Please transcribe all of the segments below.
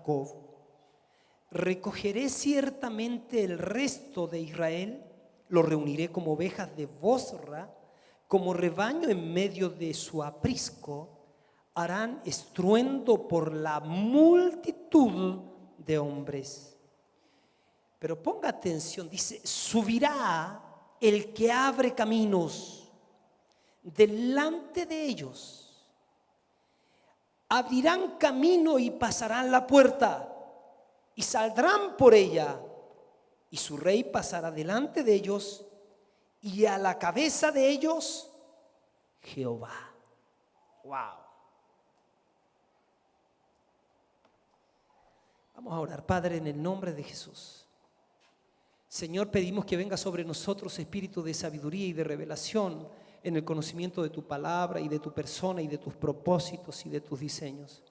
Jacob. Recogeré ciertamente el resto de Israel, lo reuniré como ovejas de Bosra, como rebaño en medio de su aprisco, harán estruendo por la multitud de hombres. Pero ponga atención, dice, subirá el que abre caminos delante de ellos. Abrirán camino y pasarán la puerta y saldrán por ella, y su rey pasará delante de ellos, y a la cabeza de ellos Jehová. Wow. Vamos a orar. Padre, en el nombre de Jesús, Señor, pedimos que venga sobre nosotros espíritu de sabiduría y de revelación en el conocimiento de tu palabra y de tu persona y de tus propósitos y de tus diseños.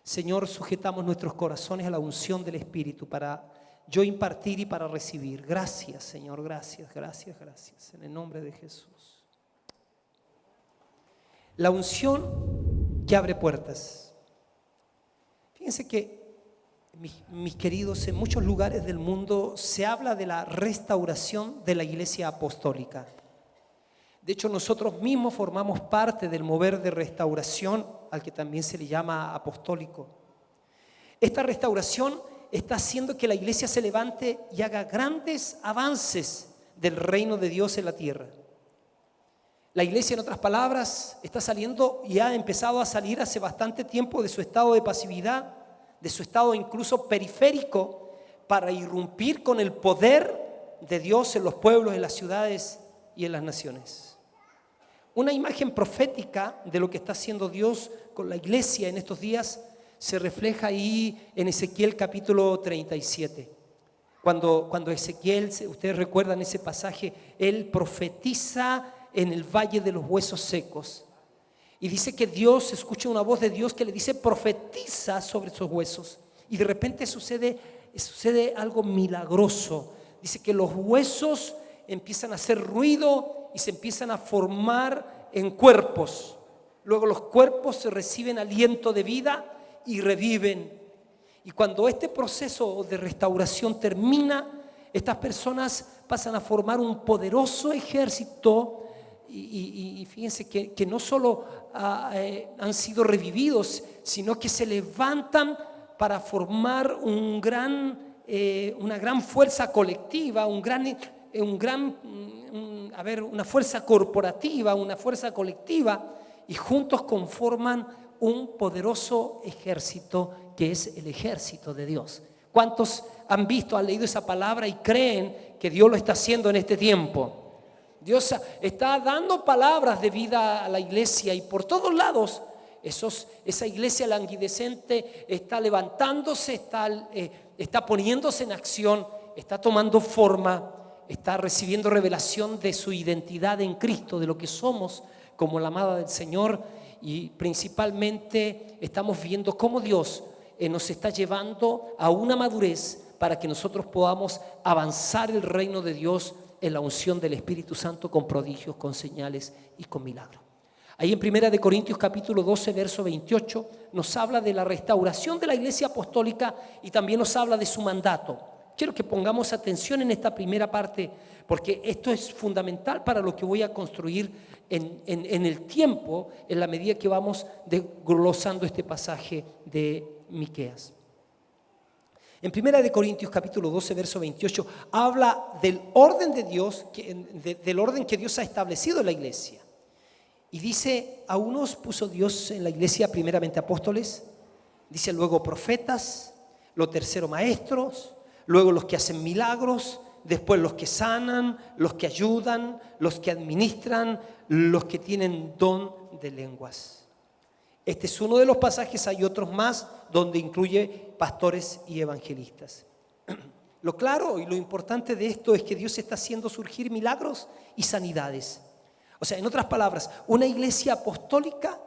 Señor, sujetamos nuestros corazones a la unción del Espíritu para yo impartir y para recibir. Gracias, Señor, gracias, gracias, gracias. En el nombre de Jesús. La unción que abre puertas. Fíjense que, mis queridos, en muchos lugares del mundo se habla de la restauración de la iglesia apostólica. De hecho, nosotros mismos formamos parte del mover de restauración, al que también se le llama apostólico. Esta restauración está haciendo que la iglesia se levante y haga grandes avances del reino de Dios en la tierra. La iglesia, en otras palabras, está saliendo y ha empezado a salir hace bastante tiempo de su estado de pasividad, de su estado incluso periférico, para irrumpir con el poder de Dios en los pueblos, en las ciudades y en las naciones. Una imagen profética de lo que está haciendo Dios con la iglesia en estos días se refleja ahí en Ezequiel capítulo 37. Cuando Ezequiel, ustedes recuerdan ese pasaje, él profetiza en el valle de los huesos secos. Y dice que Dios escucha una voz de Dios que le dice: profetiza sobre esos huesos. Y de repente sucede algo milagroso. Dice que los huesos empiezan a hacer ruido y se empiezan a formar en cuerpos. Luego los cuerpos se reciben aliento de vida y reviven. Y cuando este proceso de restauración termina, estas personas pasan a formar un poderoso ejército. Y fíjense que no solo han sido revividos, sino que se levantan para formar una gran fuerza colectiva, una fuerza corporativa, una fuerza colectiva, y juntos conforman un poderoso ejército que es el ejército de Dios. ¿Cuántos han leído esa palabra y creen que Dios lo está haciendo en este tiempo? Dios está dando palabras de vida a la iglesia, y por todos lados esa iglesia languidecente está levantándose, está poniéndose en acción, está tomando forma, está recibiendo revelación de su identidad en Cristo, de lo que somos como la amada del Señor. Y principalmente estamos viendo cómo Dios nos está llevando a una madurez para que nosotros podamos avanzar el reino de Dios en la unción del Espíritu Santo, con prodigios, con señales y con milagros. Ahí en 1 Corintios capítulo 12, verso 28, nos habla de la restauración de la iglesia apostólica y también nos habla de su mandato. Quiero que pongamos atención en esta primera parte, porque esto es fundamental para lo que voy a construir en el tiempo, en la medida que vamos desglosando este pasaje de Miqueas. En 1 Corintios capítulo 12, verso 28, habla del orden de Dios, del orden que Dios ha establecido en la iglesia. Y dice: a unos puso Dios en la iglesia primeramente apóstoles, dice luego profetas, lo tercero maestros, luego los que hacen milagros, después los que sanan, los que ayudan, los que administran, los que tienen don de lenguas. Este es uno de los pasajes, hay otros más donde incluye pastores y evangelistas. Lo claro y lo importante de esto es que Dios está haciendo surgir milagros y sanidades. O sea, en otras palabras, una iglesia apostólica,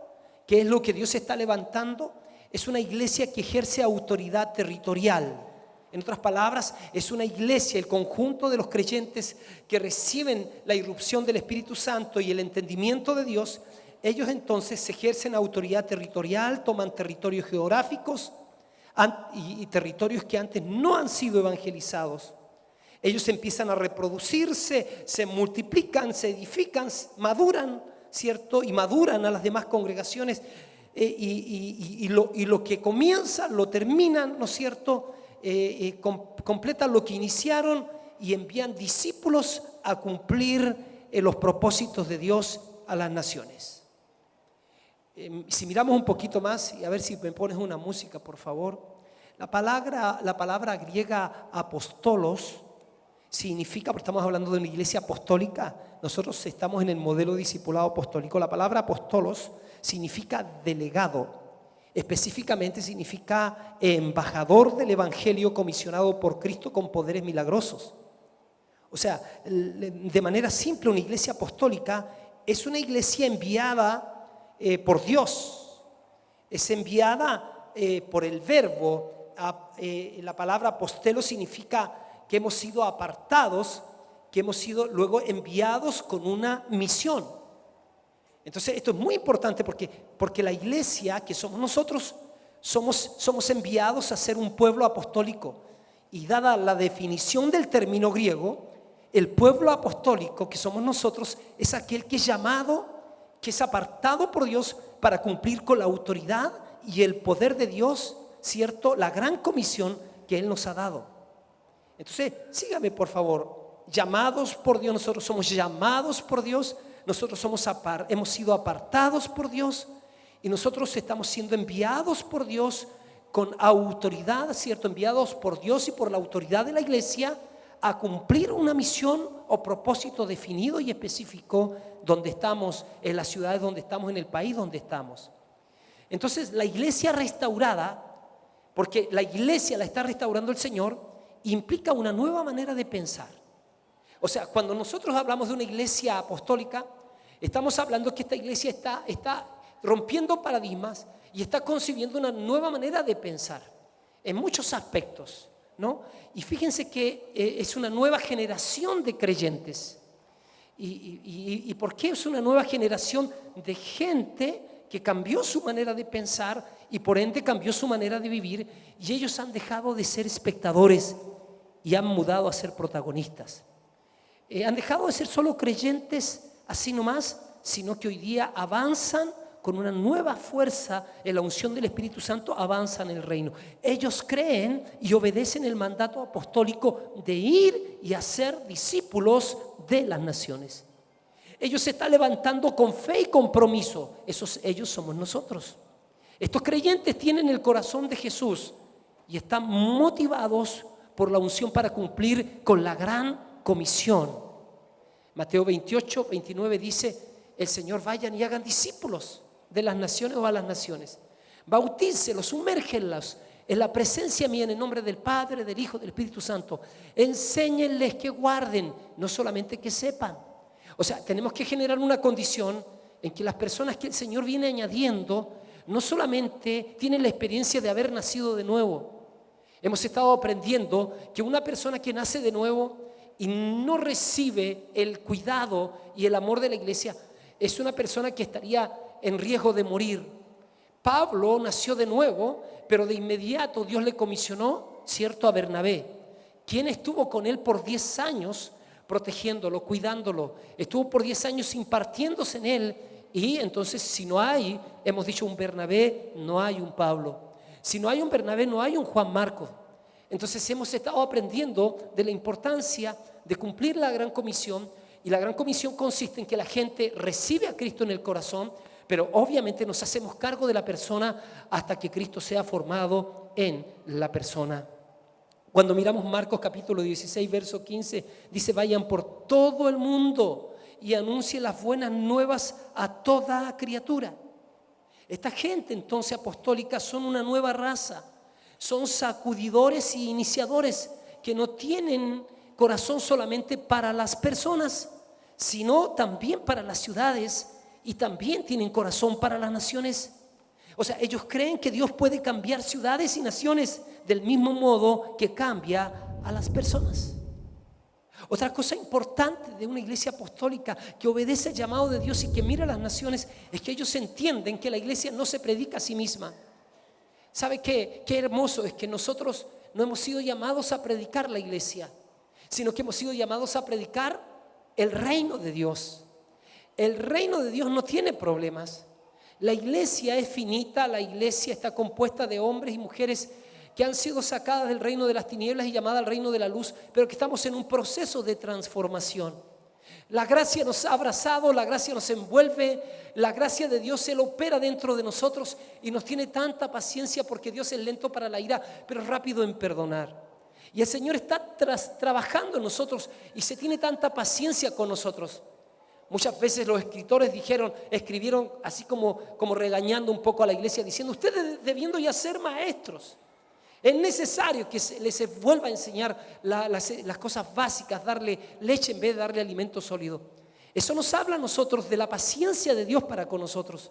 que es lo que Dios está levantando, es una iglesia que ejerce autoridad territorial. En otras palabras, es una iglesia, el conjunto de los creyentes que reciben la irrupción del Espíritu Santo y el entendimiento de Dios. Ellos entonces ejercen autoridad territorial, toman territorios geográficos, y territorios que antes no han sido evangelizados. Ellos empiezan a reproducirse, se multiplican, se edifican, maduran, ¿cierto? Y maduran a las demás congregaciones, y lo que comienza lo terminan, ¿no es cierto? Completan lo que iniciaron y envían discípulos a cumplir los propósitos de Dios a las naciones. Si miramos un poquito más, y a ver si me pones una música, por favor. La palabra griega apostolos significa, porque estamos hablando de una iglesia apostólica, nosotros estamos en el modelo discipulado apostólico. La palabra apostolos significa delegado, específicamente significa embajador del evangelio comisionado por Cristo con poderes milagrosos. O sea, de manera simple, una iglesia apostólica es una iglesia enviada por Dios, es enviada por el verbo. La palabra apostelo significa que hemos sido apartados, que hemos sido luego enviados con una misión. Entonces esto es muy importante porque la iglesia que somos nosotros somos enviados a ser un pueblo apostólico, y dada la definición del término griego, el pueblo apostólico que somos nosotros es aquel que es llamado, que es apartado por Dios para cumplir con la autoridad y el poder de Dios, ¿cierto? La gran comisión que Él nos ha dado. Entonces, sígame por favor. Llamados por Dios, nosotros somos llamados por Dios, nosotros hemos sido apartados por Dios, y nosotros estamos siendo enviados por Dios con autoridad, ¿cierto? Enviados por Dios y por la autoridad de la iglesia a cumplir una misión o propósito definido y específico donde estamos, en las ciudades donde estamos, en el país donde estamos. Entonces, la iglesia restaurada, porque la iglesia la está restaurando el Señor, implica una nueva manera de pensar. O sea, cuando nosotros hablamos de una iglesia apostólica, estamos hablando que esta iglesia está rompiendo paradigmas y está concibiendo una nueva manera de pensar en muchos aspectos, ¿no? Y fíjense que es una nueva generación de creyentes. ¿Y por qué es una nueva generación de gente que cambió su manera de pensar y por ende cambió su manera de vivir? Y ellos han dejado de ser espectadores y han mudado a ser protagonistas. Han dejado de ser solo creyentes así nomás, sino que hoy día avanzan con una nueva fuerza en la unción del Espíritu Santo, avanzan en el reino. Ellos creen y obedecen el mandato apostólico de ir y hacer discípulos de las naciones. Ellos se están levantando con fe y compromiso. Ellos somos nosotros. Estos creyentes tienen el corazón de Jesús y están motivados por la unción para cumplir con la gran comisión. Mateo 28, 29 dice: el Señor, vayan y hagan discípulos de las naciones o a las naciones. Bautícelos, sumérgenlos en la presencia mía en el nombre del Padre, del Hijo, del Espíritu Santo. Enséñenles que guarden, no solamente que sepan. O sea, tenemos que generar una condición en que las personas que el Señor viene añadiendo no solamente tienen la experiencia de haber nacido de nuevo. Hemos estado aprendiendo que una persona que nace de nuevo y no recibe el cuidado y el amor de la iglesia es una persona que estaría en riesgo de morir. Pablo nació de nuevo, pero de inmediato Dios le comisionó, ¿cierto?, a Bernabé, quien estuvo con él por 10 años protegiéndolo, cuidándolo. Estuvo por 10 años impartiéndose en él. Y entonces, si no hay, hemos dicho, un Bernabé, no hay un Pablo. Si no hay un Bernabé, no hay un Juan Marcos. Entonces hemos estado aprendiendo de la importancia de cumplir la gran comisión. Y la gran comisión consiste en que la gente recibe a Cristo en el corazón, pero obviamente nos hacemos cargo de la persona hasta que Cristo sea formado en la persona. Cuando miramos Marcos capítulo 16, verso 15, dice: vayan por todo el mundo y anuncien las buenas nuevas a toda criatura. Esta gente entonces apostólica son una nueva raza, son sacudidores y iniciadores que no tienen corazón solamente para las personas, sino también para las ciudades, y también tienen corazón para las naciones. O sea, ellos creen que Dios puede cambiar ciudades y naciones del mismo modo que cambia a las personas. Otra cosa importante de una iglesia apostólica que obedece al llamado de Dios y que mira a las naciones es que ellos entienden que la iglesia no se predica a sí misma. ¿Sabe qué? Qué hermoso es que nosotros no hemos sido llamados a predicar la iglesia, sino que hemos sido llamados a predicar el reino de Dios. El reino de Dios no tiene problemas. La iglesia es finita, la iglesia está compuesta de hombres y mujeres que han sido sacadas del reino de las tinieblas y llamadas al reino de la luz, pero que estamos en un proceso de transformación. La gracia nos ha abrazado, la gracia nos envuelve, la gracia de Dios Él opera dentro de nosotros y nos tiene tanta paciencia porque Dios es lento para la ira, pero rápido en perdonar. Y el Señor está trabajando en nosotros y se tiene tanta paciencia con nosotros. Muchas veces los escritores escribieron así como regañando un poco a la iglesia, diciendo: ustedes debiendo ya ser maestros, es necesario que les vuelva a enseñar las cosas básicas, darle leche en vez de darle alimento sólido. Eso nos habla a nosotros de la paciencia de Dios para con nosotros.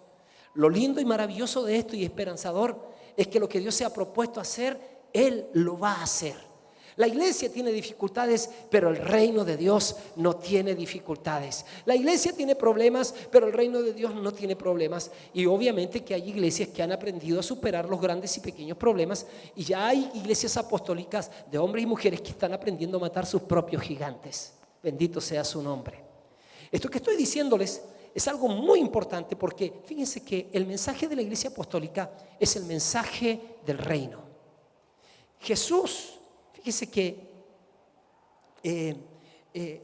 Lo lindo y maravilloso de esto y esperanzador es que lo que Dios se ha propuesto hacer, Él lo va a hacer. La iglesia tiene dificultades, pero el reino de Dios no tiene dificultades. La iglesia tiene problemas, pero el reino de Dios no tiene problemas. Y obviamente que hay iglesias que han aprendido a superar los grandes y pequeños problemas. Y ya hay iglesias apostólicas de hombres y mujeres que están aprendiendo a matar sus propios gigantes. Bendito sea su nombre. Esto que estoy diciéndoles es algo muy importante, porque fíjense que el mensaje de la iglesia apostólica es el mensaje del reino. Jesús, fíjese que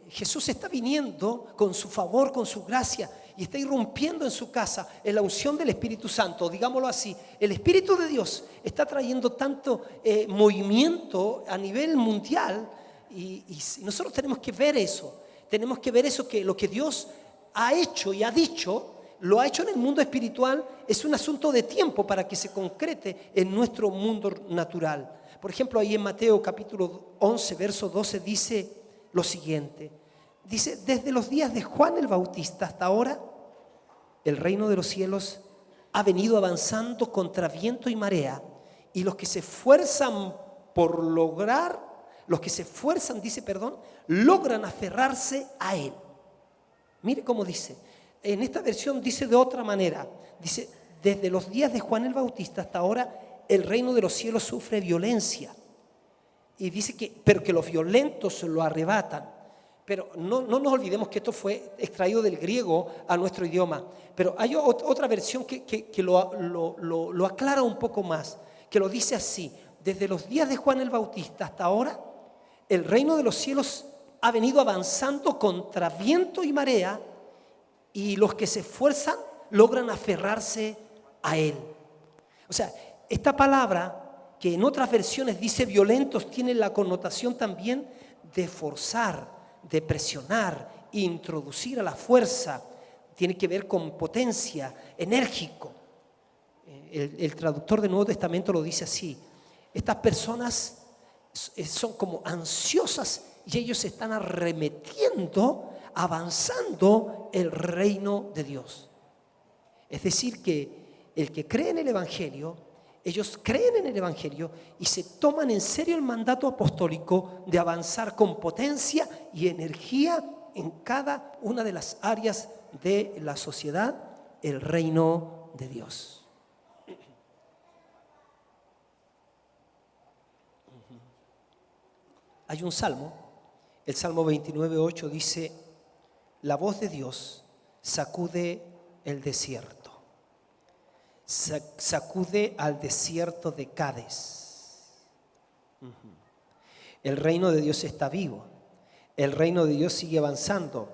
Jesús está viniendo con su favor, con su gracia, y está irrumpiendo en su casa en la unción del Espíritu Santo, digámoslo así. El Espíritu de Dios está trayendo tanto movimiento a nivel mundial, y nosotros tenemos que ver eso. Tenemos que ver eso, que lo que Dios ha hecho y ha dicho, lo ha hecho en el mundo espiritual. Es un asunto de tiempo para que se concrete en nuestro mundo natural. Por ejemplo, ahí en Mateo capítulo 11, verso 12 dice lo siguiente. Dice: desde los días de Juan el Bautista hasta ahora, el reino de los cielos ha venido avanzando contra viento y marea, y los que se esfuerzan logran aferrarse a él. Mire cómo dice. En esta versión dice de otra manera. Dice: desde los días de Juan el Bautista hasta ahora, el reino de los cielos sufre violencia. Y dice pero que los violentos lo arrebatan. Pero no nos olvidemos que esto fue extraído del griego a nuestro idioma. Pero hay otra versión que lo aclara un poco más, que lo dice así: desde los días de Juan el Bautista hasta ahora, el reino de los cielos ha venido avanzando contra viento y marea, y los que se esfuerzan logran aferrarse a él. O sea, esta palabra, que en otras versiones dice violentos, tiene la connotación también de forzar, de presionar, introducir a la fuerza. Tiene que ver con potencia, enérgico. El traductor del Nuevo Testamento lo dice así: estas personas son como ansiosas y ellos están arremetiendo, avanzando el reino de Dios. Es decir, que el que cree en el Evangelio, ellos creen en el Evangelio y se toman en serio el mandato apostólico de avanzar con potencia y energía en cada una de las áreas de la sociedad, el reino de Dios. Hay un salmo, el Salmo 29:8 dice: la voz de Dios sacude el desierto. Sacude al desierto de Cades. El reino de Dios está vivo. El reino de Dios sigue avanzando.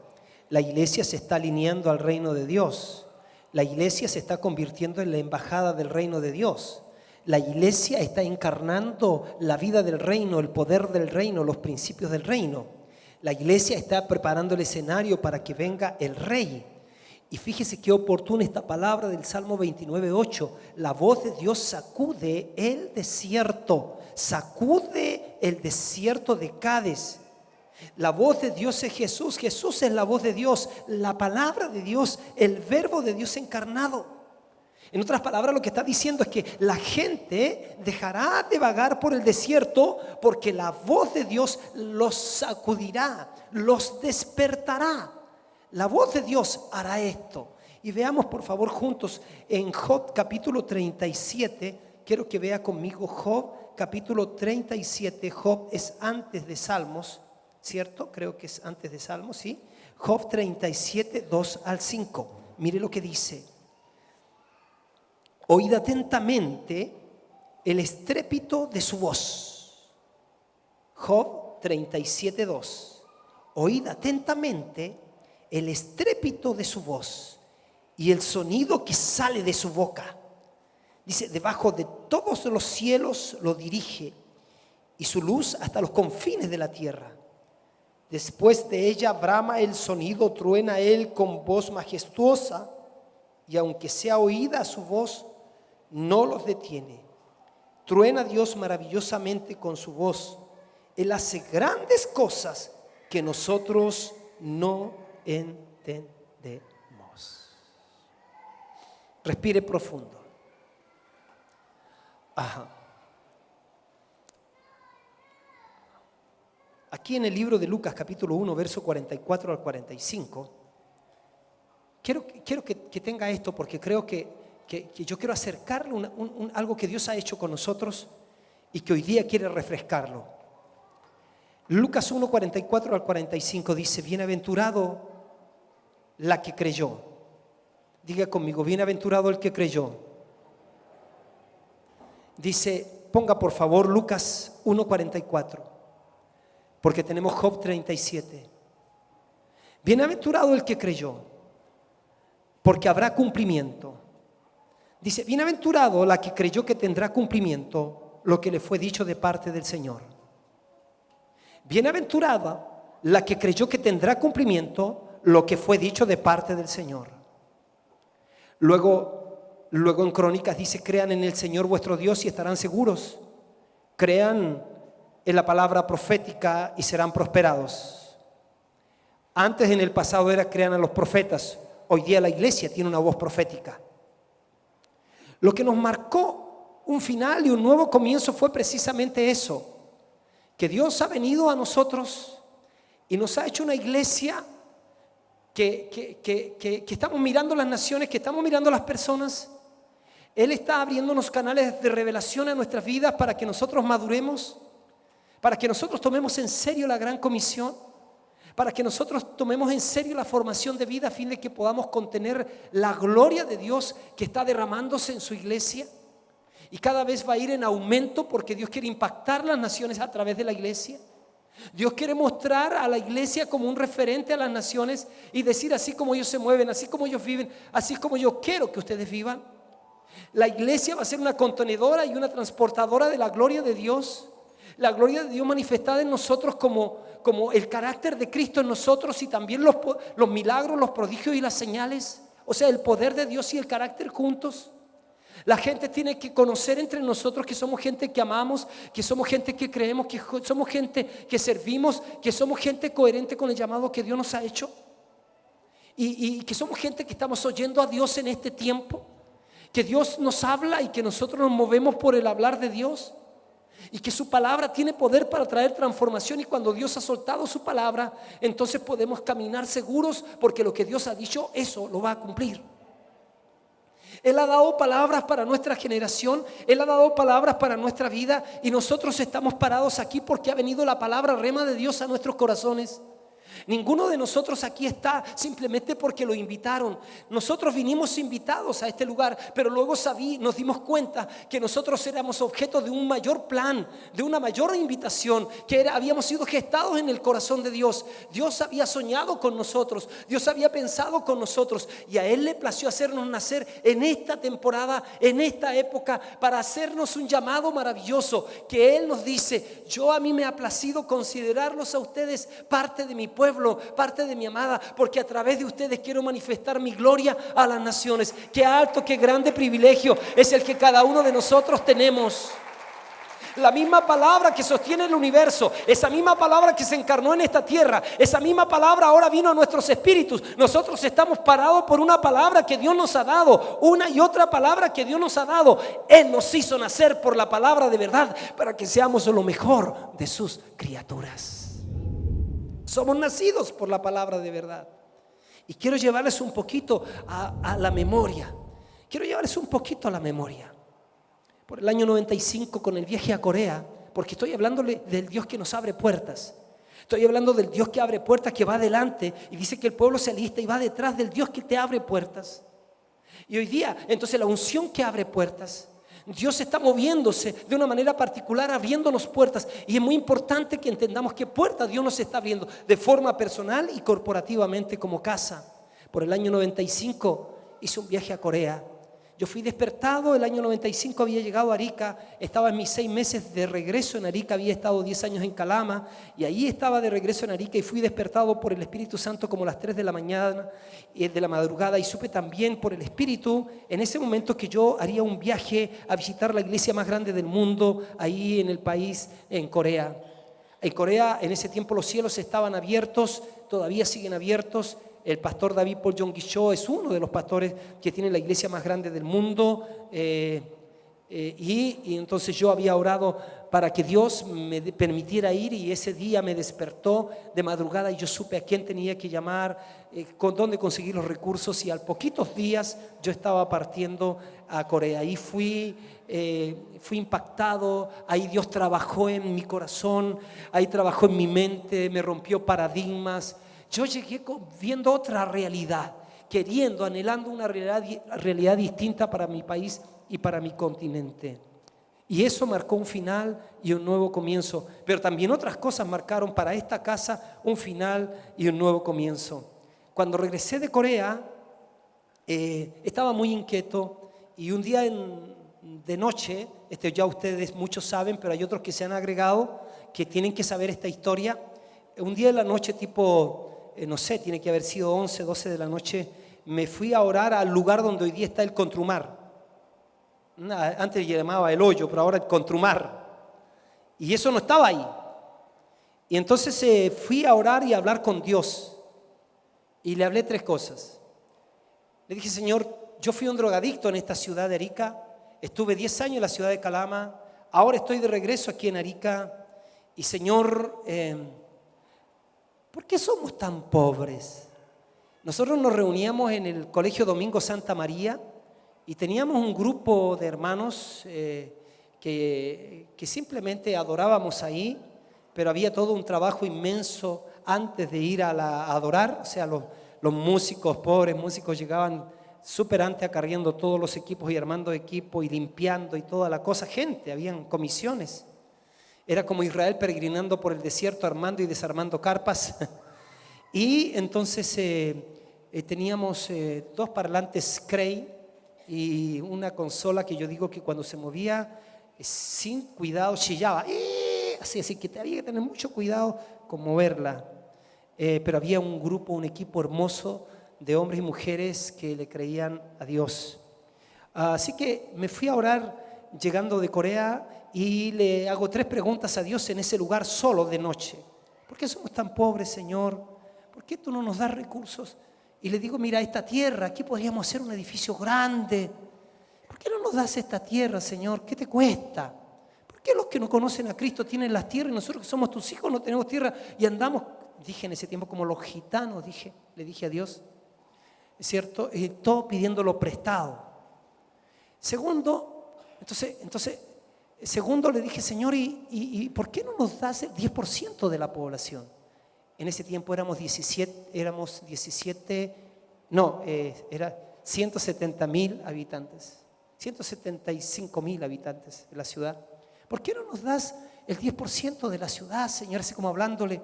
La iglesia se está alineando al reino de Dios. La iglesia se está convirtiendo en la embajada del reino de Dios. La iglesia está encarnando la vida del reino, el poder del reino, los principios del reino. La iglesia está preparando el escenario para que venga el rey. Y fíjese qué oportuna esta palabra del Salmo 29:8. La voz de Dios sacude el desierto. Sacude el desierto de Cades. La voz de Dios es Jesús. Jesús es la voz de Dios, la palabra de Dios, el verbo de Dios encarnado. En otras palabras, lo que está diciendo es que la gente dejará de vagar por el desierto porque la voz de Dios los sacudirá, los despertará. La voz de Dios hará esto. Y veamos por favor juntos en Job capítulo 37, quiero que vea conmigo Job capítulo 37. Job es antes de Salmos, ¿cierto? Creo que es antes de Salmos, ¿sí? Job 37, 2 al 5. Mire lo que dice. Oíd atentamente el estrépito de su voz. Job 37, 2. Oíd atentamente el estrépito de su voz y el sonido que sale de su boca. Dice, debajo de todos los cielos lo dirige y su luz hasta los confines de la tierra. Después de ella brama el sonido, truena él con voz majestuosa y aunque sea oída su voz, no los detiene. Truena Dios maravillosamente con su voz. Él hace grandes cosas que nosotros no entendemos. Respire profundo. Ajá. Aquí en el libro de Lucas capítulo 1, verso 44 al 45, quiero que tenga esto porque creo que yo quiero acercarle algo que Dios ha hecho con nosotros y que hoy día quiere refrescarlo. Lucas 1, 44 al 45 dice, bienaventurado la que creyó. Diga conmigo, bienaventurado el que creyó. Dice, ponga por favor Lucas 1, 44. Porque tenemos Job 37. Bienaventurado el que creyó, porque habrá cumplimiento. Dice, bienaventurado la que creyó que tendrá cumplimiento lo que le fue dicho de parte del Señor. Bienaventurada la que creyó que tendrá cumplimiento lo que fue dicho de parte del Señor. Luego en Crónicas dice, crean en el Señor vuestro Dios y estarán seguros. Crean en la palabra profética y serán prosperados. Antes en el pasado era crean a los profetas. Hoy día la iglesia tiene una voz profética. Lo que nos marcó un final y un nuevo comienzo fue precisamente eso. Que Dios ha venido a nosotros y nos ha hecho una iglesia que estamos mirando las naciones, que estamos mirando las personas. Él está abriéndonos canales de revelación a nuestras vidas para que nosotros maduremos, para que nosotros tomemos en serio la gran comisión, para que nosotros tomemos en serio la formación de vida a fin de que podamos contener la gloria de Dios que está derramándose en su iglesia. Y cada vez va a ir en aumento porque Dios quiere impactar las naciones a través de la iglesia. Dios quiere mostrar a la iglesia como un referente a las naciones y decir, así como ellos se mueven, así como ellos viven, así como yo quiero que ustedes vivan. La iglesia va a ser una contenedora y una transportadora de la gloria de Dios. La gloria de Dios manifestada en nosotros como el carácter de Cristo en nosotros y también los milagros, los prodigios y las señales. O sea, el poder de Dios y el carácter juntos. La gente tiene que conocer entre nosotros que somos gente que amamos, que somos gente que creemos, que somos gente que servimos, que somos gente coherente con el llamado que Dios nos ha hecho y que somos gente que estamos oyendo a Dios en este tiempo, que Dios nos habla y que nosotros nos movemos por el hablar de Dios y que su palabra tiene poder para traer transformación y cuando Dios ha soltado su palabra, entonces podemos caminar seguros porque lo que Dios ha dicho, eso lo va a cumplir. Él ha dado palabras para nuestra generación, Él ha dado palabras para nuestra vida y nosotros estamos parados aquí porque ha venido la palabra rema de Dios a nuestros corazones. Ninguno de nosotros aquí está simplemente porque lo invitaron. Nosotros vinimos invitados a este lugar, pero luego nos dimos cuenta que nosotros éramos objeto de un mayor plan, de una mayor invitación, que habíamos sido gestados en el corazón de Dios. Dios había soñado con nosotros, Dios había pensado con nosotros y a Él le plació hacernos nacer en esta temporada, en esta época, para hacernos un llamado maravilloso, que Él nos dice, a mí me ha placido considerarlos a ustedes parte de mi pueblo, parte de mi amada, porque a través de ustedes quiero manifestar mi gloria a las naciones. Qué alto, qué grande privilegio es el que cada uno de nosotros tenemos. La misma palabra que sostiene el universo, esa misma palabra que se encarnó en esta tierra, esa misma palabra ahora vino a nuestros espíritus. Nosotros estamos parados por una palabra que Dios nos ha dado, una y otra palabra que Dios nos ha dado. Él nos hizo nacer por la palabra de verdad para que seamos lo mejor de sus criaturas. Somos nacidos por la palabra de verdad. Y quiero llevarles un poquito a la memoria. Quiero llevarles un poquito a la memoria. por el año 95 con el viaje a Corea, porque estoy hablándole del Dios que nos abre puertas. Estoy hablando del Dios que abre puertas, que va adelante y dice que el pueblo se alista y va detrás del Dios que te abre puertas. Y hoy día, entonces, la unción que abre puertas, Dios está moviéndose de una manera particular, abriéndonos puertas. Y es muy importante que entendamos qué puertas Dios nos está abriendo de forma personal y corporativamente como casa. Por el año 95 hice un viaje a Corea. Yo fui despertado, el año 95 había llegado a Arica, estaba en mis 6 meses de regreso en Arica, había estado 10 años en Calama y ahí estaba de regreso en Arica y fui despertado por el Espíritu Santo como a las 3 de la mañana, de la madrugada, y supe también por el Espíritu en ese momento que yo haría un viaje a visitar la iglesia más grande del mundo ahí en el país, en Corea. En Corea en ese tiempo los cielos estaban abiertos, todavía siguen abiertos. El pastor David Paul Yonggi-cho es uno de los pastores que tiene la iglesia más grande del mundo. Y entonces yo había orado para que Dios me permitiera ir, y ese día me despertó de madrugada y yo supe a quién tenía que llamar, con dónde conseguir los recursos, y al poquitos días yo estaba partiendo a Corea. Ahí fui impactado, ahí Dios trabajó en mi corazón, ahí trabajó en mi mente, me rompió paradigmas. Yo llegué viendo otra realidad, queriendo, anhelando una realidad distinta para mi país y para mi continente. Y eso marcó un final y un nuevo comienzo. Pero también otras cosas marcaron para esta casa un final y un nuevo comienzo. Cuando regresé de Corea, estaba muy inquieto, y un día de noche, ya ustedes muchos saben, pero hay otros que se han agregado que tienen que saber esta historia. Un día de la noche, tipo, no sé, tiene que haber sido 11, 12 de la noche, me fui a orar al lugar donde hoy día está el Contrumar. Antes le llamaba El Hoyo, pero ahora el Contrumar. Y eso no estaba ahí. Y entonces fui a orar y a hablar con Dios. Y le hablé 3 cosas. Le dije: Señor, yo fui un drogadicto en esta ciudad de Arica. Estuve 10 años en la ciudad de Calama. Ahora estoy de regreso aquí en Arica. Y Señor, ¿por qué somos tan pobres? Nosotros nos reuníamos en el Colegio Domingo Santa María y teníamos un grupo de hermanos que simplemente adorábamos ahí, pero había todo un trabajo inmenso antes de ir a adorar. O sea, los músicos, pobres músicos, llegaban súper antes acarreando todos los equipos y armando equipos y limpiando y toda la cosa. Gente, habían comisiones. Era como Israel peregrinando por el desierto, armando y desarmando carpas. Y entonces teníamos 2 parlantes Cray y una consola que yo digo que cuando se movía sin cuidado chillaba. Así que había que tener mucho cuidado con moverla. Pero había un grupo, un equipo hermoso de hombres y mujeres que le creían a Dios. Así que me fui a orar llegando de Corea y le hago 3 preguntas a Dios en ese lugar solo de noche. ¿Por qué somos tan pobres, Señor? ¿Por qué tú no nos das recursos? Y le digo: mira, esta tierra, aquí podríamos hacer un edificio grande. ¿Por qué no nos das esta tierra, Señor? ¿Qué te cuesta? ¿Por qué los que no conocen a Cristo tienen las tierras y nosotros que somos tus hijos no tenemos tierra y andamos, dije en ese tiempo, como los gitanos, le dije a Dios, ¿es cierto? Todo pidiéndolo prestado. Segundo, le dije: Señor, ¿y por qué no nos das el 10% de la población? En ese tiempo éramos 170,000 habitantes, 175,000 habitantes de la ciudad. ¿Por qué no nos das el 10% de la ciudad, Señor? Así como hablándole,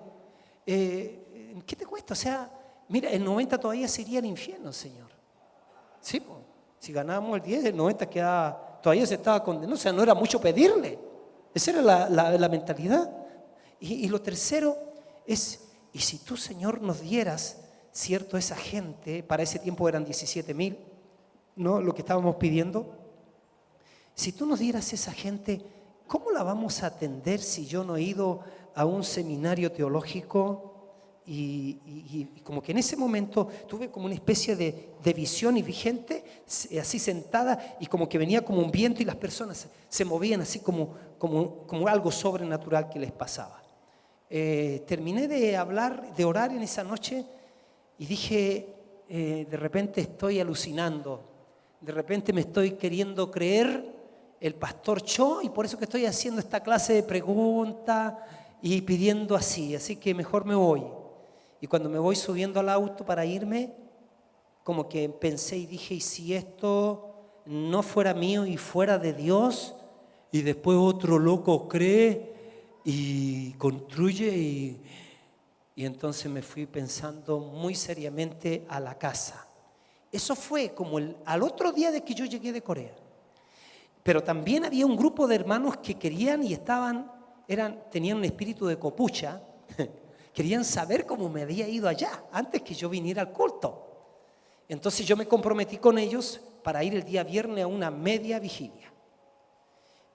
¿qué te cuesta? O sea, mira, el 90 todavía se iría al infierno, Señor. Sí, pues, si ganábamos el 10, el 90 todavía se estaba condenado. O sea, no era mucho pedirle. Esa era la mentalidad. Y lo tercero es: y si tú, Señor, nos dieras, cierto, esa gente, para ese tiempo eran 17,000, ¿no? Lo que estábamos pidiendo. Si tú nos dieras esa gente, ¿cómo la vamos a atender si yo no he ido a un seminario teológico? Y como que en ese momento tuve como una especie de visión, y vi gente así sentada y como que venía como un viento y las personas se movían así como algo sobrenatural que les pasaba. Terminé de orar en esa noche y dije, de repente estoy alucinando, de repente me estoy queriendo creer el pastor Cho, y por eso que estoy haciendo esta clase de preguntas y pidiendo así que mejor me voy. Y cuando me voy subiendo al auto para irme, como que pensé y dije, ¿y si esto no fuera mío y fuera de Dios? Y después otro loco cree y construye y entonces me fui pensando muy seriamente a la casa. Eso fue como al otro día de que yo llegué de Corea. Pero también había un grupo de hermanos que querían y tenían un espíritu de copucha, querían saber cómo me había ido allá antes que yo viniera al culto. Entonces yo me comprometí con ellos para ir el día viernes a una media vigilia.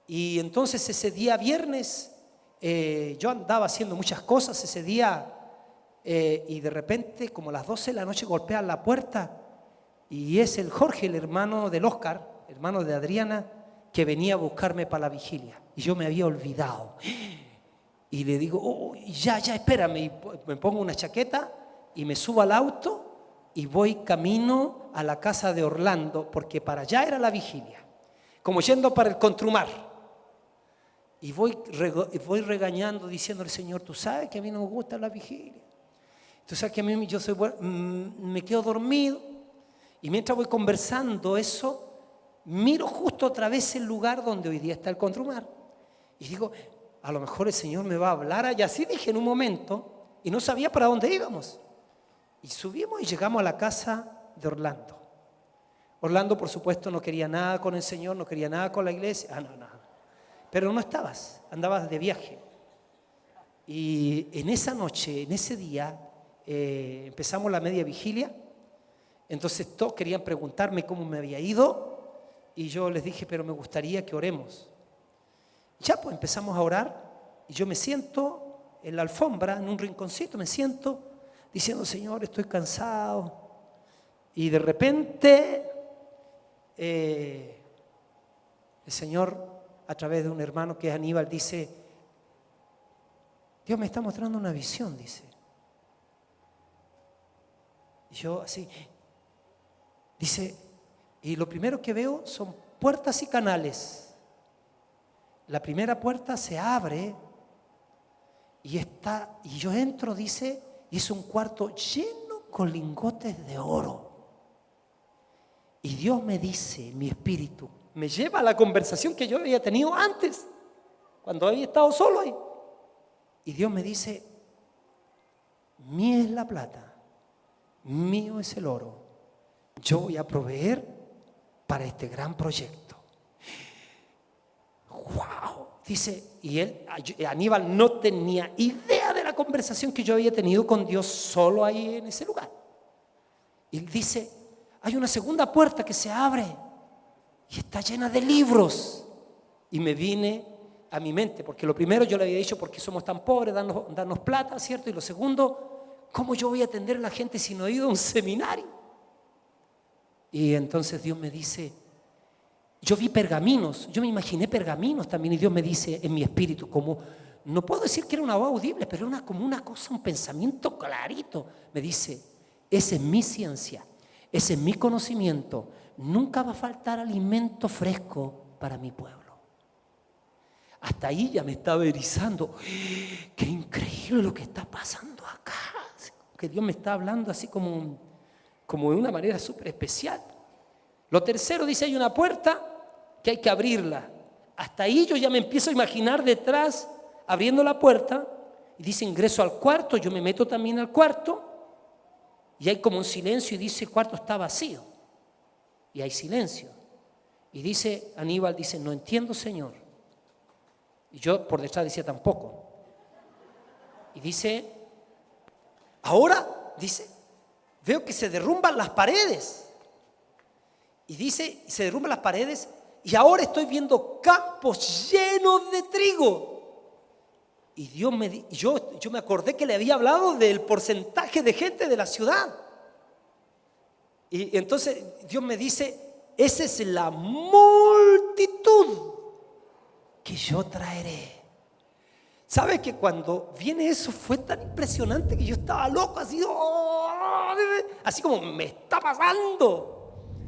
Y entonces ese día viernes yo andaba haciendo muchas cosas ese día y de repente como a las 12 de la noche golpean la puerta y es el Jorge, el hermano del Oscar, hermano de Adriana, que venía a buscarme para la vigilia. Y yo me había olvidado. Y le digo, oh, ya, espérame. Y me pongo una chaqueta y me subo al auto y voy camino a la casa de Orlando, porque para allá era la vigilia, como yendo para el Contrumar. Y voy regañando, diciéndole, Señor, tú sabes que a mí no me gusta la vigilia. Tú sabes que a mí me quedo dormido. Y mientras voy conversando eso, miro justo otra vez el lugar donde hoy día está el Contrumar. Y digo, a lo mejor el Señor me va a hablar. Y así dije en un momento, y no sabía para dónde íbamos. Y subimos y llegamos a la casa de Orlando. Orlando, por supuesto, no quería nada con el Señor, no quería nada con la iglesia. No. Pero no andabas de viaje. Y en esa noche, en ese día, empezamos la media vigilia. Entonces todos querían preguntarme cómo me había ido. Y yo les dije, pero me gustaría que oremos. Ya pues empezamos a orar. Y yo me siento en la alfombra, en un rinconcito, me siento diciendo, Señor, estoy cansado. Y de repente el Señor, a través de un hermano que es Aníbal, dice, Dios me está mostrando una visión, dice. Y yo así, dice, y lo primero que veo son puertas y canales. La primera puerta se abre y yo entro, dice, y es un cuarto lleno con lingotes de oro. Y Dios me dice, mi espíritu, me lleva a la conversación que yo había tenido antes, cuando había estado solo ahí. Y Dios me dice, mía es la plata, mío es el oro. Yo voy a proveer para este gran proyecto. ¡Wow! Dice, y Aníbal no tenía idea de la conversación que yo había tenido con Dios solo ahí en ese lugar. Y dice, hay una segunda puerta que se abre y está llena de libros. Y me vine a mi mente, porque lo primero yo le había dicho, porque somos tan pobres, darnos plata, ¿cierto? Y lo segundo, ¿cómo yo voy a atender a la gente si no he ido a un seminario? Y entonces Dios me dice, yo vi pergaminos, yo me imaginé pergaminos también, y Dios me dice en mi espíritu, como, no puedo decir que era una voz audible, pero era como una cosa, un pensamiento clarito. Me dice, esa es mi ciencia, ese es mi conocimiento, nunca va a faltar alimento fresco para mi pueblo. Hasta ahí ya me estaba erizando. Qué increíble lo que está pasando acá. Que Dios me está hablando así como de una manera súper especial. Lo tercero, dice, hay una puerta que hay que abrirla. Hasta ahí yo ya me empiezo a imaginar detrás, abriendo la puerta, y dice, ingreso al cuarto, yo me meto también al cuarto, y hay como un silencio, y dice, el cuarto está vacío. Y hay silencio. Y dice, Aníbal dice, no entiendo, Señor. Y yo por detrás decía, tampoco. Y dice, ahora, dice, veo que se derrumban las paredes. Y dice, se derrumban las paredes y ahora estoy viendo campos llenos de trigo. Y Dios yo me acordé que le había hablado del porcentaje de gente de la ciudad. Y entonces Dios me dice, esa es la multitud que yo traeré. ¿Sabe que cuando viene eso fue tan impresionante que yo estaba loco, así como me está pasando?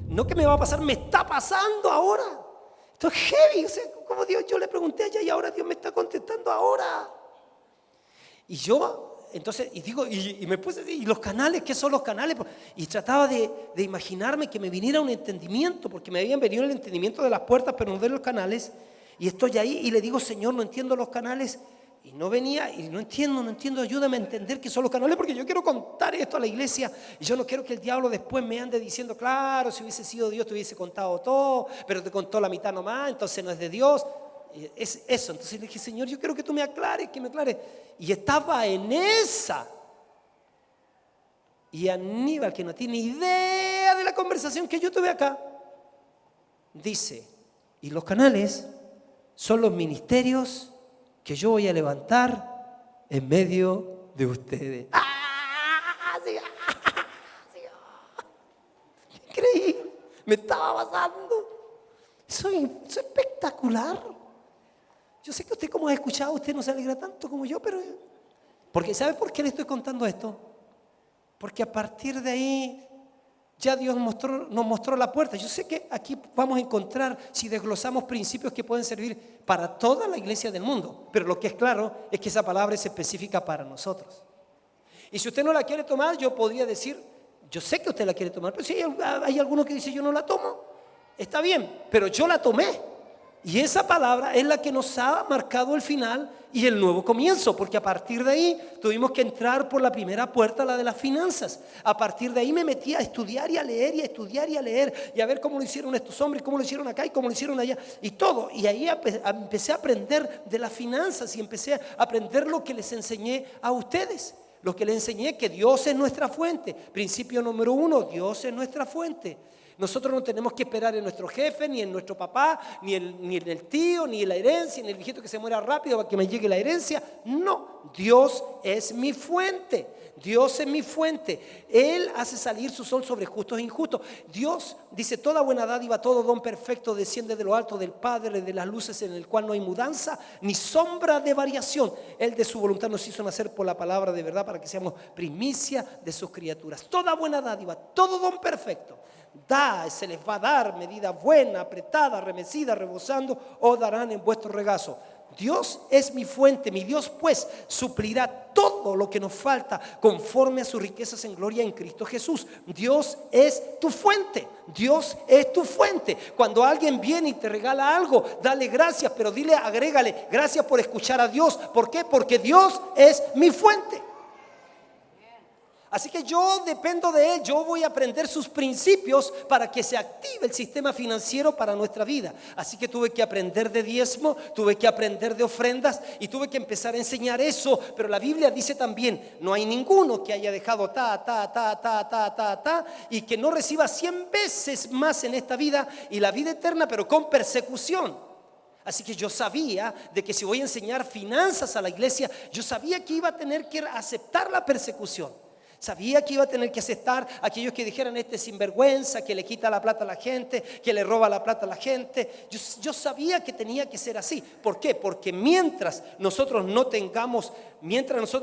No que me va a pasar, me está pasando ahora. Esto es heavy, o sea, como Dios, yo le pregunté allá y ahora Dios me está contestando ahora. Y yo, entonces, y digo, y me puse, ¿y los canales? ¿Qué son los canales? Y trataba de imaginarme que me viniera un entendimiento, porque me habían venido el entendimiento de las puertas, pero no de los canales. Y estoy ahí y le digo, Señor, no entiendo los canales. Y no venía, y no entiendo, ayúdame a entender qué son los canales, porque yo quiero contar esto a la iglesia. Y yo no quiero que el diablo después me ande diciendo, claro, si hubiese sido Dios te hubiese contado todo, pero te contó la mitad nomás, entonces no es de Dios. Es eso. Entonces le dije, Señor, yo quiero que tú me aclares, que me aclares. Y estaba en esa. Y Aníbal, que no tiene idea de la conversación que yo tuve acá, dice, y los canales son los ministerios que yo voy a levantar en medio de ustedes. ¡Ah! Sí, sí, increíble, me estaba pasando. Eso es espectacular. Yo sé que usted, como ha escuchado, usted no se alegra tanto como yo, pero porque ¿sabe por qué le estoy contando esto? Porque a partir de ahí ya Dios nos mostró la puerta. Yo sé que aquí vamos a encontrar, si desglosamos, principios que pueden servir para toda la iglesia del mundo, pero lo que es claro es que esa palabra es específica para nosotros. Y si usted no la quiere tomar, yo podría decir, yo sé que usted la quiere tomar, pero si hay alguno que dice yo no la tomo, está bien, pero yo la tomé. Y esa palabra es la que nos ha marcado el final y el nuevo comienzo, porque a partir de ahí tuvimos que entrar por la primera puerta, la de las finanzas. A partir de ahí me metí a estudiar y a leer y a estudiar y a leer y a ver cómo lo hicieron estos hombres, cómo lo hicieron acá y cómo lo hicieron allá y todo. Y ahí empecé a aprender de las finanzas y empecé a aprender lo que les enseñé a ustedes. Lo que les enseñé, que Dios es nuestra fuente. Principio número 1, Dios es nuestra fuente. Nosotros no tenemos que esperar en nuestro jefe, ni en nuestro papá, ni en el tío, ni en la herencia, ni en el viejito que se muera rápido para que me llegue la herencia. No, Dios es mi fuente. Dios es mi fuente. Él hace salir su sol sobre justos e injustos. Dios dice, toda buena dádiva, todo don perfecto desciende de lo alto del Padre de las luces, en el cual no hay mudanza ni sombra de variación. Él de su voluntad nos hizo nacer por la palabra de verdad para que seamos primicia de sus criaturas. Toda buena dádiva, todo don perfecto. Se les va a dar medida buena, apretada, remecida, rebosando, o darán en vuestro regazo. Dios es mi fuente, mi Dios pues suplirá todo lo que nos falta conforme a sus riquezas en gloria en Cristo Jesús. Dios es tu fuente, Dios es tu fuente. Cuando alguien viene y te regala algo, dale gracias, pero agrégale gracias por escuchar a Dios. ¿Por qué? Porque Dios es mi fuente. Así que yo dependo de Él, yo voy a aprender sus principios para que se active el sistema financiero para nuestra vida. Así que tuve que aprender de diezmo, tuve que aprender de ofrendas y tuve que empezar a enseñar eso. Pero la Biblia dice también, no hay ninguno que haya dejado y que no reciba 100 veces más en esta vida y la vida eterna, pero con persecución. Así que yo sabía de que si voy a enseñar finanzas a la iglesia, yo sabía que iba a tener que aceptar la persecución. Sabía que iba a tener que aceptar a aquellos que dijeran este sinvergüenza, que le quita la plata a la gente, que le roba la plata a la gente. Yo sabía que tenía que ser así. ¿Por qué? Porque mientras nosotros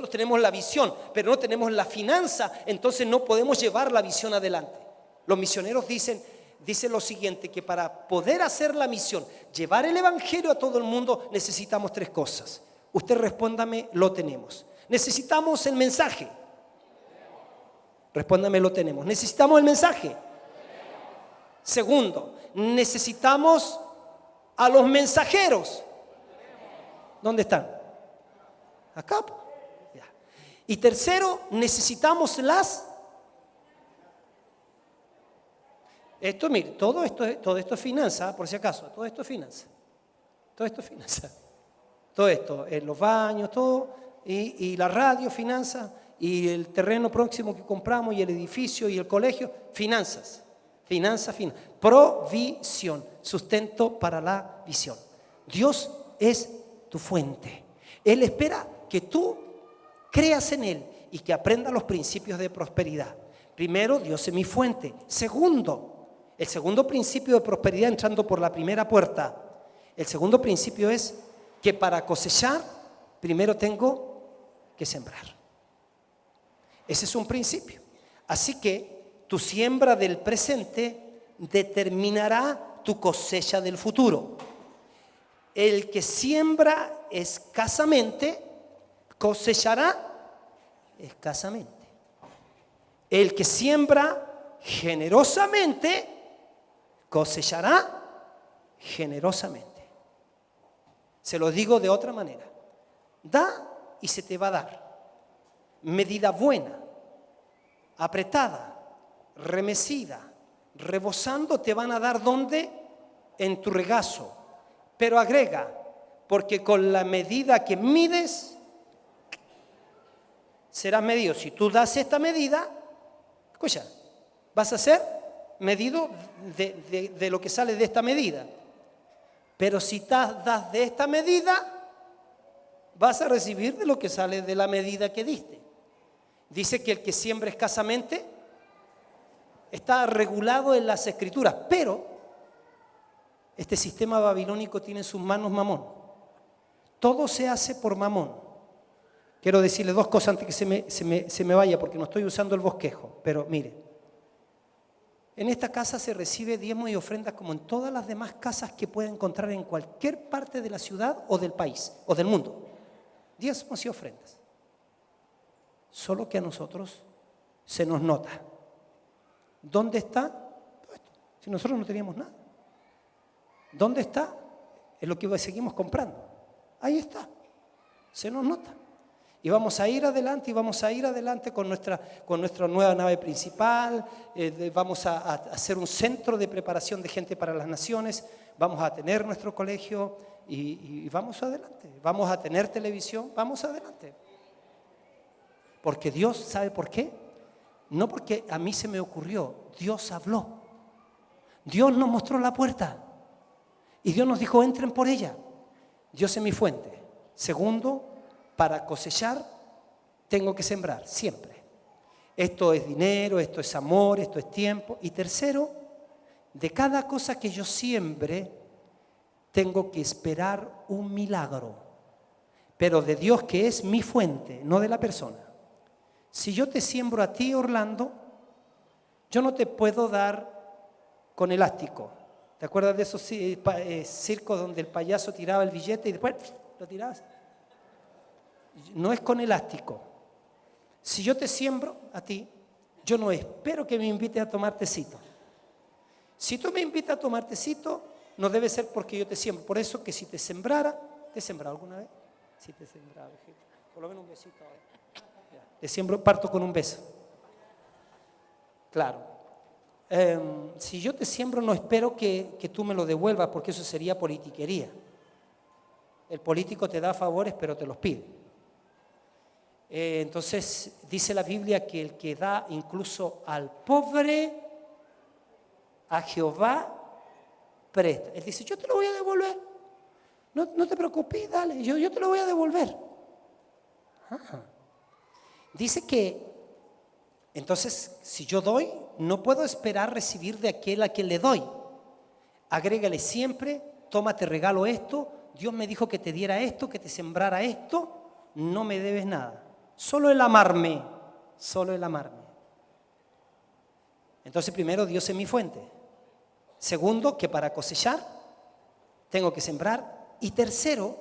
tenemos la visión, pero no tenemos la finanza, entonces no podemos llevar la visión adelante. Los misioneros dicen lo siguiente, que para poder hacer la misión, llevar el evangelio a todo el mundo, necesitamos 3 cosas. Usted respóndame, lo tenemos. Necesitamos el mensaje. Respóndame, lo tenemos. Necesitamos el mensaje. Segundo, necesitamos a los mensajeros. ¿Dónde están? Acá. Ya. Y tercero, necesitamos esto, mire, todo esto es finanza, por si acaso, todo esto es finanza. Todo esto es finanza. Todo esto, los baños, todo, y la radio, finanza. Y el terreno próximo que compramos y el edificio y el colegio, finanzas, provisión, sustento para la visión. Dios es tu fuente. Él espera que tú creas en Él y que aprendas los principios de prosperidad. Primero, Dios es mi fuente. Segundo, el segundo principio de prosperidad, entrando por la primera puerta, el segundo principio es que para cosechar, primero tengo que sembrar. Ese es un principio. Así que tu siembra del presente determinará tu cosecha del futuro. El que siembra escasamente, cosechará escasamente. El que siembra generosamente, cosechará generosamente. Se lo digo de otra manera. Da y se te va a dar. Medida buena, apretada, remecida, rebosando, te van a dar ¿dónde? En tu regazo. Pero agrega, porque con la medida que mides, serás medido. Si tú das esta medida, escucha, vas a ser medido de lo que sale de esta medida. Pero si das de esta medida, vas a recibir de lo que sale de la medida que diste. Dice que el que siembra escasamente está regulado en las Escrituras, pero este sistema babilónico tiene en sus manos Mamón. Todo se hace por Mamón. Quiero decirle dos cosas antes que se me vaya, porque no estoy usando el bosquejo, pero mire. En esta casa se recibe diezmos y ofrendas como en todas las demás casas que puede encontrar en cualquier parte de la ciudad o del país o del mundo. Diezmos y ofrendas. Solo que a nosotros se nos nota. ¿Dónde está todo esto? Si nosotros no teníamos nada. ¿Dónde está? Es lo que seguimos comprando. Ahí está. Se nos nota. Y vamos a ir adelante con nuestra nueva nave principal. Vamos a hacer un centro de preparación de gente para las naciones. Vamos a tener nuestro colegio y vamos adelante. Vamos a tener televisión, vamos adelante. Porque Dios, ¿sabe por qué? No porque a mí se me ocurrió, Dios habló. Dios nos mostró la puerta. Y Dios nos dijo, entren por ella. Dios es mi fuente. Segundo, para cosechar, tengo que sembrar, siempre. Esto es dinero, esto es amor, esto es tiempo. Y tercero, de cada cosa que yo siembre, tengo que esperar un milagro. Pero de Dios, que es mi fuente, no de la persona. Si yo te siembro a ti, Orlando, yo no te puedo dar con elástico. ¿Te acuerdas de esos circos donde el payaso tiraba el billete y después lo tirabas? No es con elástico. Si yo te siembro a ti, yo no espero que me invites a tomar tecito. Si tú me invitas a tomar tecito, no debe ser porque yo te siembro. Por eso que si te sembrara, ¿te he sembrado alguna vez? Si te he sembrado, por lo menos un besito ahora. Te siembro, parto con un beso. Claro. Si yo te siembro, no espero que tú me lo devuelvas, porque eso sería politiquería. El político te da favores, pero te los pide. Entonces, dice la Biblia que el que da incluso al pobre, a Jehová presta. Él dice, yo te lo voy a devolver. No te preocupes, dale, yo te lo voy a devolver. Dice que, entonces, si yo doy, no puedo esperar recibir de aquel a quien le doy. Agrégale siempre, toma, te regalo esto, Dios me dijo que te diera esto, que te sembrara esto, no me debes nada. Solo el amarme, solo el amarme. Entonces, primero, Dios es mi fuente. Segundo, que para cosechar tengo que sembrar. Y tercero,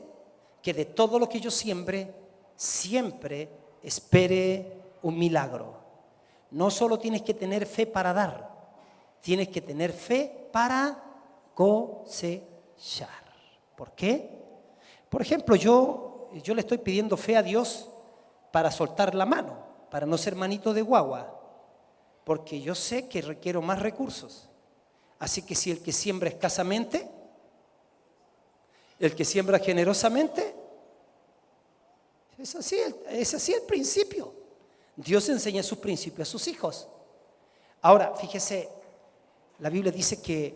que de todo lo que yo siembre, siempre espere un milagro. No solo tienes que tener fe para dar, tienes que tener fe para cosechar. ¿Por qué? Por ejemplo, yo le estoy pidiendo fe a Dios para soltar la mano, para no ser manito de guagua, porque yo sé que requiero más recursos. Así que si el que siembra escasamente, el que siembra generosamente, es así el principio. Dios enseña sus principios a sus hijos. Ahora, fíjese, la Biblia dice que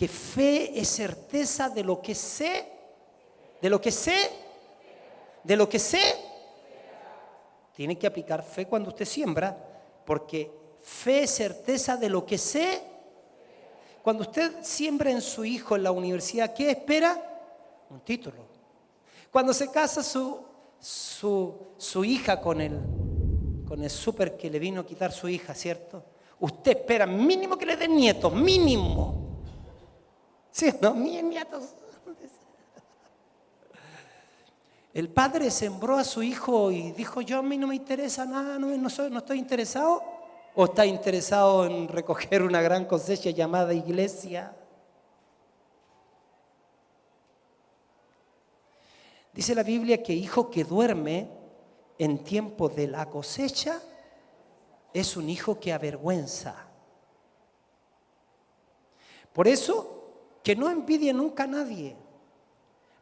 fe es certeza de lo que sé, Tiene que aplicar fe cuando usted siembra, porque fe es certeza de lo que sé. Cuando usted siembra en su hijo en la universidad, ¿qué espera? Un título. Cuando se casa su hija con el súper que le vino a quitar su hija, ¿cierto? Usted espera mínimo que le den nietos, mínimo. ¿Sí o no? Mis nietos. El padre sembró a su hijo y dijo, yo a mí no me interesa nada, no estoy interesado. ¿O está interesado en recoger una gran cosecha llamada iglesia? Dice la Biblia que hijo que duerme en tiempo de la cosecha es un hijo que avergüenza. Por eso, que no envidie nunca a nadie,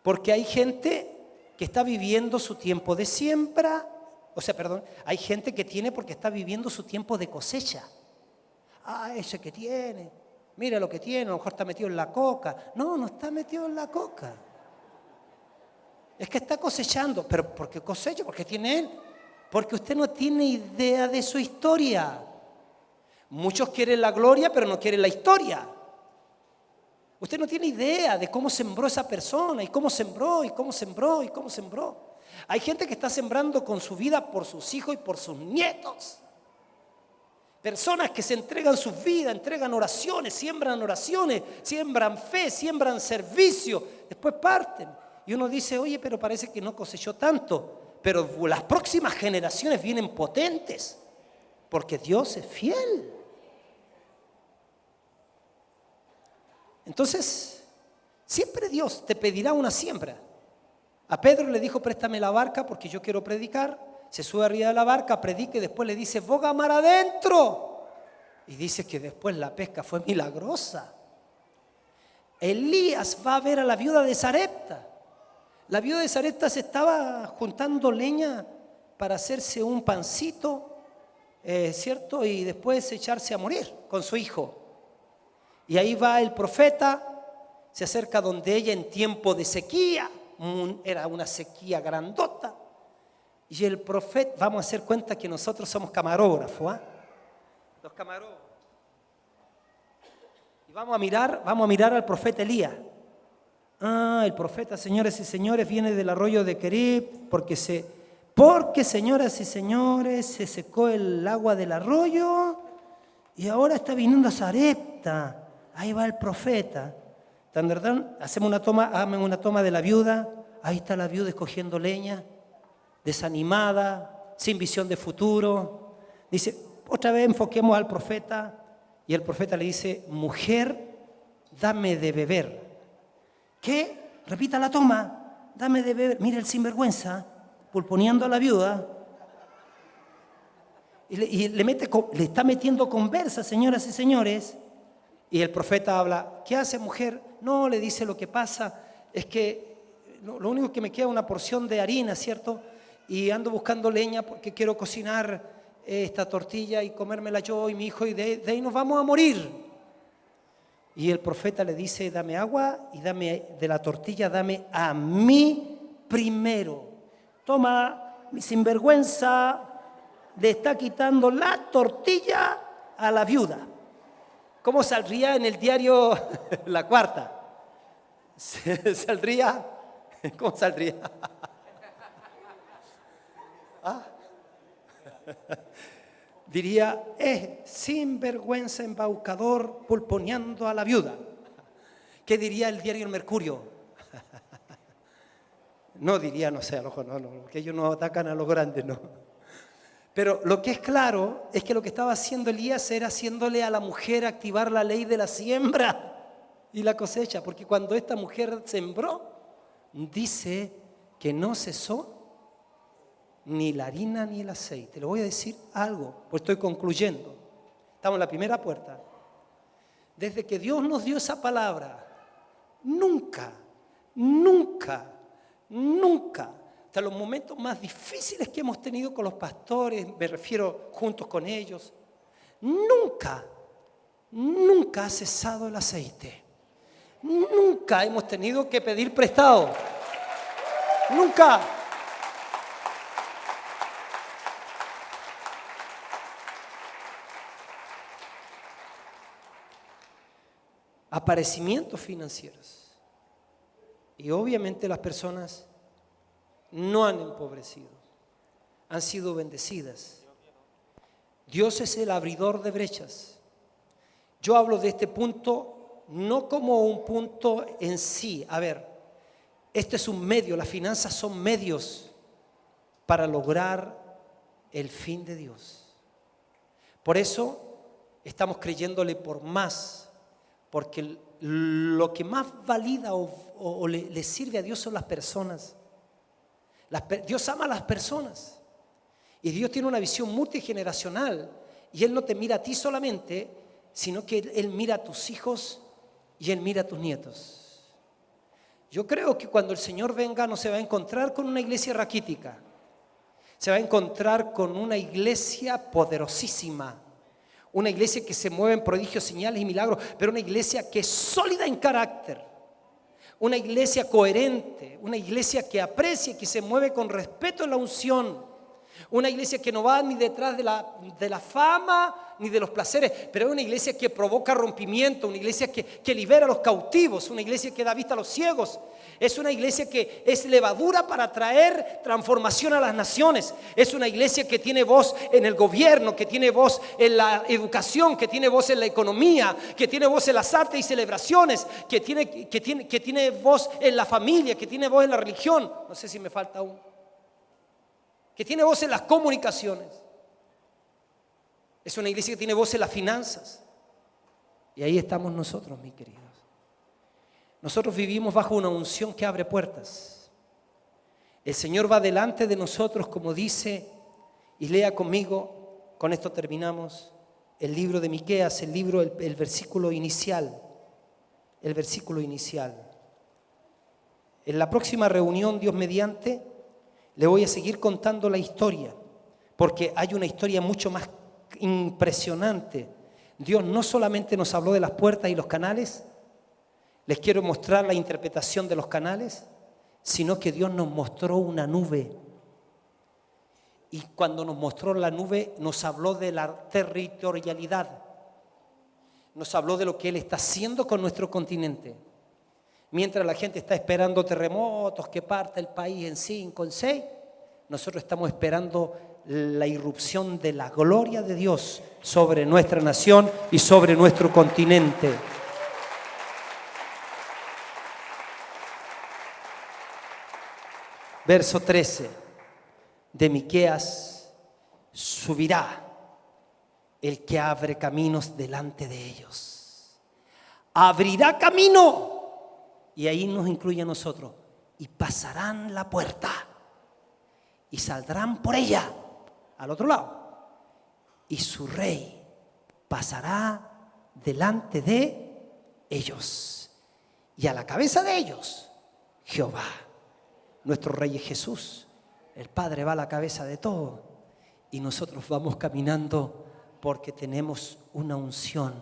porque hay gente que está viviendo su tiempo de siembra, hay gente que tiene porque está viviendo su tiempo de cosecha. Ah, ese que tiene, mira lo que tiene, a lo mejor está metido en la coca. No está metido en la coca. Es que está cosechando, pero ¿por qué cosecha? ¿Por qué tiene él? Porque usted no tiene idea de su historia. Muchos quieren la gloria, pero no quieren la historia. Usted no tiene idea de cómo sembró esa persona, y cómo sembró, y cómo sembró, y cómo sembró. Hay gente que está sembrando con su vida por sus hijos y por sus nietos. Personas que se entregan su vida, entregan oraciones, siembran fe, siembran servicio, después parten. Y uno dice, oye, pero parece que no cosechó tanto. Pero las próximas generaciones vienen potentes, porque Dios es fiel. Entonces, siempre Dios te pedirá una siembra. A Pedro le dijo, préstame la barca porque yo quiero predicar. Se sube arriba de la barca, predica y después le dice, boga mar adentro. Y dice que después la pesca fue milagrosa. Elías va a ver a la viuda de Sarepta. La viuda de Sarepta se estaba juntando leña para hacerse un pancito, ¿cierto? Y después echarse a morir con su hijo. Y ahí va el profeta, se acerca donde ella en tiempo de sequía, era una sequía grandota. Y el profeta, vamos a hacer cuenta que nosotros somos camarógrafos, ¿eh? Los camarógrafos. Y vamos a mirar al profeta Elías. El profeta, señores y señores, viene del arroyo de Querib, porque señoras y señores, se secó el agua del arroyo y ahora está viniendo a Sarepta. Ahí va el profeta. Hacemos una toma de la viuda. Ahí está la viuda escogiendo leña, desanimada, sin visión de futuro. Dice, otra vez enfoquemos al profeta. Y el profeta le dice, mujer, dame de beber. ¿Qué? Repita la toma. Dame de beber. Mira el sinvergüenza, pulponeando a la viuda. Y le está metiendo conversa, señoras y señores. Y el profeta habla, ¿qué hace, mujer? No, le dice, lo que pasa es que lo único que me queda es una porción de harina, ¿cierto? Y ando buscando leña porque quiero cocinar esta tortilla y comérmela yo y mi hijo y de ahí nos vamos a morir. Y el profeta le dice, dame agua y dame de la tortilla, dame a mí primero. Toma, mi sinvergüenza, le está quitando la tortilla a la viuda. ¿Cómo saldría en el diario La Cuarta? ¿Saldría? ¿Cómo saldría? ¿Ah? Diría, sinvergüenza embaucador pulponeando a la viuda. ¿Qué diría el diario El Mercurio? No diría, no sé, a lo mejor no, que ellos no atacan a los grandes, no. Pero lo que es claro es que lo que estaba haciendo Elías era haciéndole a la mujer activar la ley de la siembra y la cosecha, porque cuando esta mujer sembró, dice que no cesó ni la harina ni el aceite. Le voy a decir algo, pues estoy concluyendo. Estamos en la primera puerta. Desde que Dios nos dio esa palabra, nunca, hasta los momentos más difíciles que hemos tenido con los pastores, me refiero juntos con ellos, nunca ha cesado el aceite. Nunca hemos tenido que pedir prestado. Nunca. Aparecimientos financieros. Y obviamente las personas no han empobrecido, han sido bendecidas. Dios es el abridor de brechas. Yo hablo de este punto no como un punto en sí. A ver, esto es un medio, las finanzas son medios para lograr el fin de Dios. Por eso estamos creyéndole por más, porque lo que más valida o le sirve a Dios son las personas. Dios ama a las personas y Dios tiene una visión multigeneracional y Él no te mira a ti solamente, sino que Él mira a tus hijos y Él mira a tus nietos. Yo creo que cuando el Señor venga no se va a encontrar con una iglesia raquítica, se va a encontrar con una iglesia poderosísima, una iglesia que se mueve en prodigios, señales y milagros, pero una iglesia que es sólida en carácter, una iglesia coherente, una iglesia que aprecia y que se mueve con respeto en la unción, una iglesia que no va ni detrás de la fama ni de los placeres, pero es una iglesia que provoca rompimiento, una iglesia que libera a los cautivos, una iglesia que da vista a los ciegos. Es una iglesia que es levadura para traer transformación a las naciones. Es una iglesia que tiene voz en el gobierno, que tiene voz en la educación, que tiene voz en la economía, que tiene voz en las artes y celebraciones, que tiene voz en la familia, que tiene voz en la religión. No sé si me falta uno. Que tiene voz en las comunicaciones. Es una iglesia que tiene voz en las finanzas. Y ahí estamos nosotros, mis queridos. Nosotros vivimos bajo una unción que abre puertas. El Señor va delante de nosotros, como dice, y lea conmigo, con esto terminamos, el libro de Miqueas, el versículo inicial. El versículo inicial. En la próxima reunión, Dios mediante, le voy a seguir contando la historia, porque hay una historia mucho más impresionante. Dios no solamente nos habló de las puertas y los canales, les quiero mostrar la interpretación de los canales, sino que Dios nos mostró una nube. Y cuando nos mostró la nube, nos habló de la territorialidad. Nos habló de lo que Él está haciendo con nuestro continente. Mientras la gente está esperando terremotos, que parta el país en 5, en 6, nosotros estamos esperando la irrupción de la gloria de Dios sobre nuestra nación y sobre nuestro continente. Verso 13 de Miqueas: subirá el que abre caminos delante de ellos. Abrirá camino. Y ahí nos incluye a nosotros. Y pasarán la puerta. Y saldrán por ella, al otro lado. Y su rey pasará delante de ellos. Y a la cabeza de ellos, Jehová. Nuestro rey es Jesús. El Padre va a la cabeza de todo. Y nosotros vamos caminando porque tenemos una unción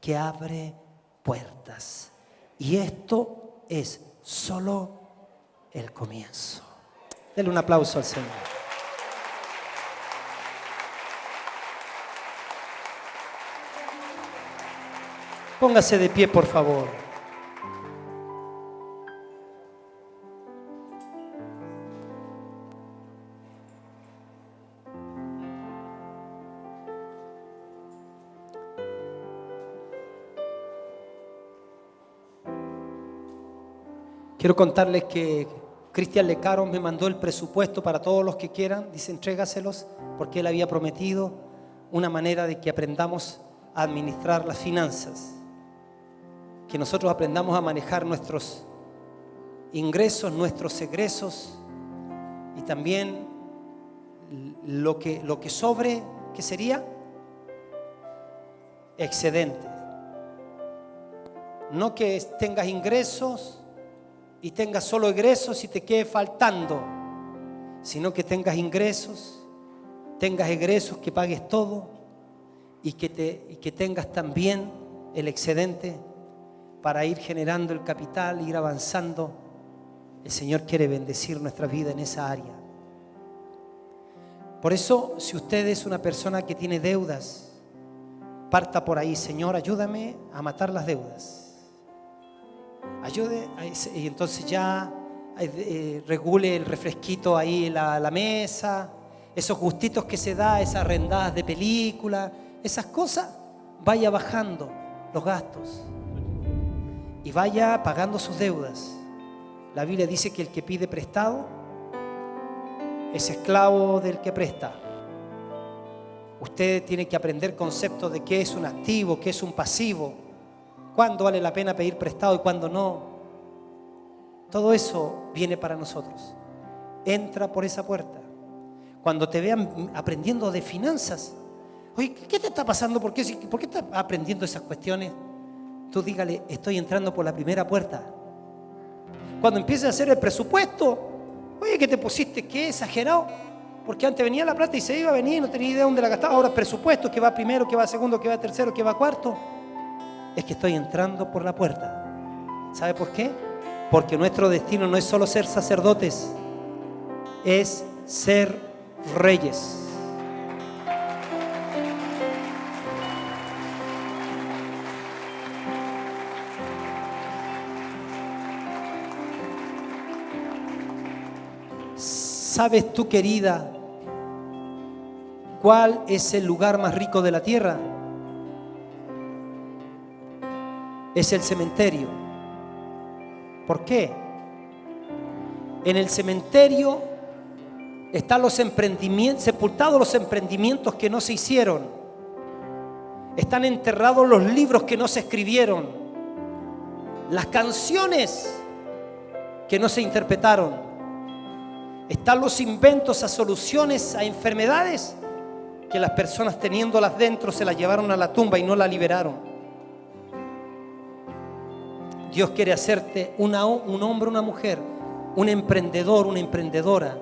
que abre puertas. Y esto es solo el comienzo. Denle un aplauso al Señor. Póngase de pie, por favor. Quiero contarles que Cristian Lecaro me mandó el presupuesto para todos los que quieran. Dice, entrégaselos, porque él había prometido una manera de que aprendamos a administrar las finanzas. Que nosotros aprendamos a manejar nuestros ingresos, nuestros egresos y también lo que sobre, ¿qué sería? Excedente. No que tengas ingresos y tengas solo egresos y te quede faltando, sino que tengas ingresos, tengas egresos, que pagues todo y que tengas también el excedente para ir generando el capital, ir avanzando. El Señor quiere bendecir nuestra vida en esa área. Por eso, si usted es una persona que tiene deudas, parta por ahí: Señor, ayúdame a matar las deudas. Ayude, y entonces ya regule el refresquito ahí en la mesa, esos gustitos que se da, esas arrendadas de película, esas cosas, vaya bajando los gastos. y vaya pagando sus deudas. La Biblia dice que el que pide prestado es esclavo del que presta. Usted tiene que aprender conceptos de qué es un activo, qué es un pasivo, cuándo vale la pena pedir prestado y cuándo no. Todo eso viene para nosotros. Entra por esa puerta. Cuando te vean aprendiendo de finanzas, oye, ¿qué te está pasando? ¿Por qué estás aprendiendo esas cuestiones? Tú dígale, estoy entrando por la primera puerta. Cuando empieces a hacer el presupuesto, oye, ¿qué te pusiste? ¿Qué exagerado? Porque antes venía la plata y se iba, venía y no tenía idea dónde la gastaba. Ahora el presupuesto, que va primero, que va segundo, que va tercero, que va cuarto. Es que estoy entrando por la puerta. ¿Sabe por qué? Porque nuestro destino no es solo ser sacerdotes, es ser reyes. ¿Sabes tú, querida, cuál es el lugar más rico de la tierra? Es el cementerio. ¿Por qué? En el cementerio están los emprendimientos, sepultados los emprendimientos que no se hicieron. Están enterrados los libros que no se escribieron, las canciones que no se interpretaron. Están los inventos a soluciones a enfermedades que las personas teniéndolas dentro se las llevaron a la tumba y no la liberaron. Dios quiere hacerte un hombre, una mujer, un emprendedor, una emprendedora.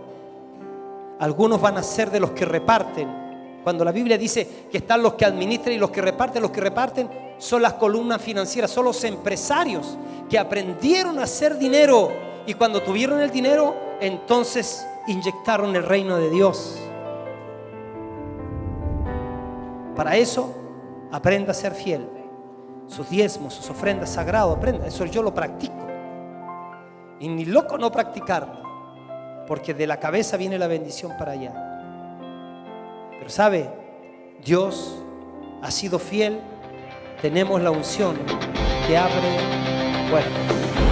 Algunos van a ser de los que reparten. Cuando la Biblia dice que están los que administran y los que reparten son las columnas financieras, son los empresarios que aprendieron a hacer dinero y cuando tuvieron el dinero, entonces inyectaron el reino de Dios. Para eso, aprenda a ser fiel. Sus diezmos, sus ofrendas sagradas, aprenda. Eso yo lo practico. Y ni loco no practicarlo, porque de la cabeza viene la bendición para allá. Pero sabe, Dios ha sido fiel. Tenemos la unción que abre puertas.